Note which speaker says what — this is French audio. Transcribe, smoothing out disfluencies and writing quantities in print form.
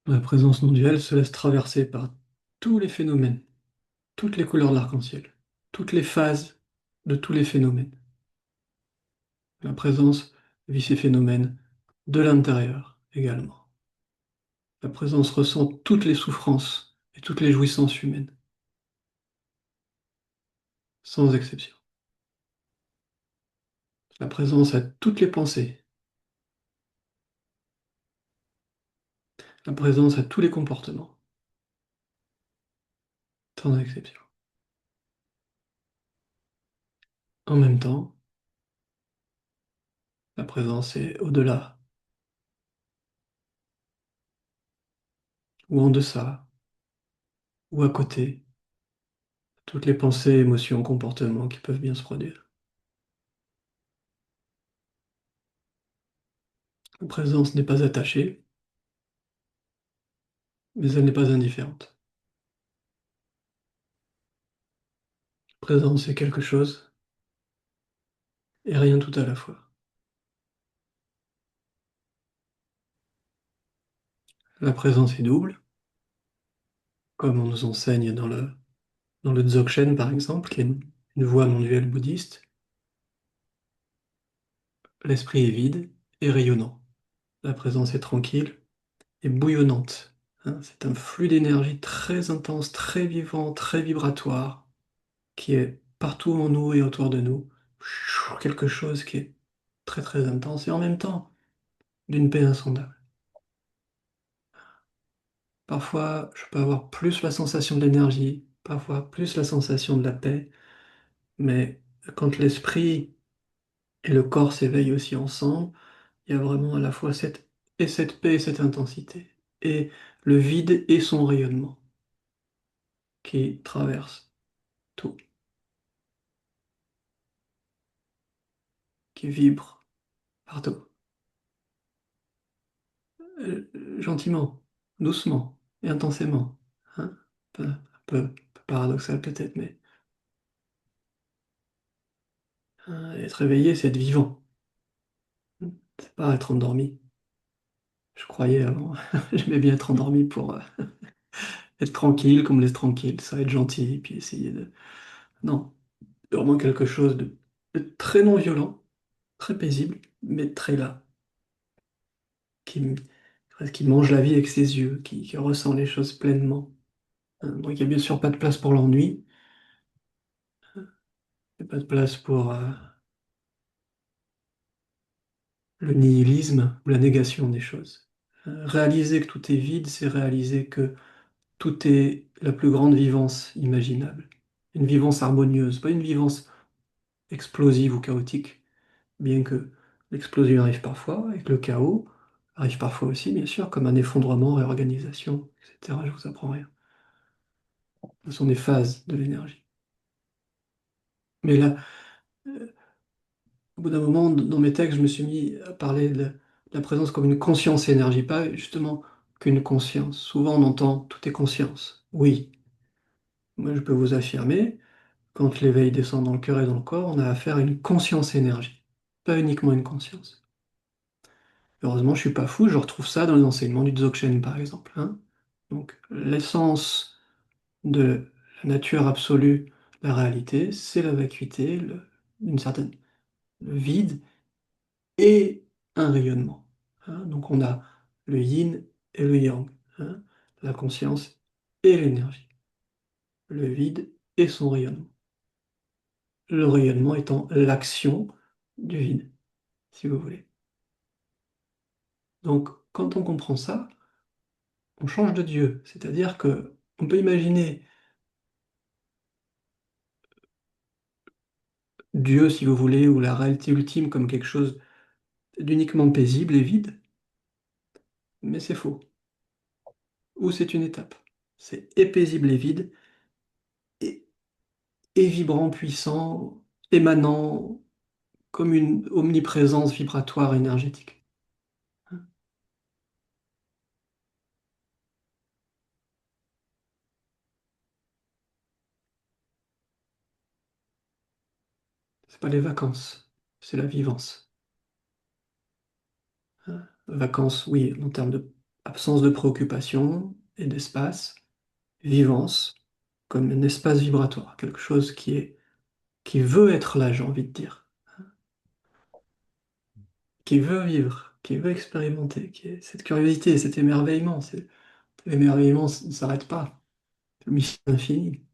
Speaker 1: La présence non duelle se laisse traverser par tous les phénomènes, toutes les couleurs de l'arc-en-ciel, toutes les phases de tous les phénomènes. La présence vit ces phénomènes de l'intérieur également. La présence ressent toutes les souffrances et toutes les jouissances humaines, sans exception. La présence a toutes les pensées, la présence a tous les comportements, sans exception. En même temps, la présence est au-delà ou en deçà ou à côté, toutes les pensées, émotions, comportements qui peuvent bien se produire. La présence n'est pas attachée, mais elle n'est pas indifférente. La présence est quelque chose et rien tout à la fois. La présence est double, comme on nous enseigne dans le Dzogchen par exemple, qui est une voie non duelle bouddhiste. L'esprit est vide et rayonnant. La présence est tranquille et bouillonnante. Hein. C'est un flux d'énergie très intense, très vivant, très vibratoire, qui est partout en nous et autour de nous. Quelque chose qui est très très intense et en même temps d'une paix insondable. Parfois, je peux avoir plus la sensation de l'énergie, parfois plus la sensation de la paix, mais quand l'esprit et le corps s'éveillent aussi ensemble, il y a vraiment à la fois cette paix et cette intensité, et le vide et son rayonnement qui traverse tout, qui vibre partout. Gentiment, doucement et intensément. Hein. Un peu paradoxal peut-être, mais être éveillé, c'est être vivant. C'est pas être endormi. Je croyais avant, j'aimais bien être endormi pour être tranquille, qu'on me laisse tranquille, ça, être gentil, puis essayer de... Non, vraiment quelque chose de très non violent, très paisible, mais très là, qui, m- qui mange la vie avec ses yeux, qui ressent les choses pleinement. Donc il n'y a bien sûr pas de place pour l'ennui, il n'y a pas de place pour le nihilisme ou la négation des choses. Réaliser que tout est vide, c'est réaliser que tout est la plus grande vivance imaginable. Une vivance harmonieuse, pas une vivance explosive ou chaotique, bien que l'explosion arrive parfois, et que le chaos arrive parfois aussi, bien sûr, comme un effondrement, réorganisation, etc. Je vous apprends rien. Ce sont des phases de l'énergie. Mais là, au bout d'un moment, dans mes textes, je me suis mis à parler de la présence comme une conscience énergie, pas justement qu'une conscience. Souvent, on entend tout est conscience. Oui, moi je peux vous affirmer, quand l'éveil descend dans le cœur et dans le corps, on a affaire à une conscience énergie, pas uniquement une conscience. Heureusement, je suis pas fou, je retrouve ça dans les enseignements du Dzogchen, par exemple. Hein. Donc, l'essence de la nature absolue, la réalité, c'est la vacuité, une certaine le vide et un rayonnement. Hein. Donc, on a le yin et le yang, hein, la conscience et l'énergie, le vide et son rayonnement. Le rayonnement étant l'action du vide, si vous voulez. Donc, quand on comprend ça, on change de Dieu. C'est-à-dire que on peut imaginer Dieu, si vous voulez, ou la réalité ultime comme quelque chose d'uniquement paisible et vide, mais c'est faux. Ou c'est une étape. C'est et paisible et vide, et, et vibrant, puissant, émanant, comme une omniprésence vibratoire énergétique. C'est pas les vacances, c'est la vivance. Vacances, oui, en termes de, absence de préoccupation et d'espace, vivance, comme un espace vibratoire, quelque chose qui veut être là, j'ai envie de dire, qui veut vivre, qui veut expérimenter, qui est cette curiosité, cet émerveillement. L'émerveillement ne s'arrête pas, c'est le mystère infini.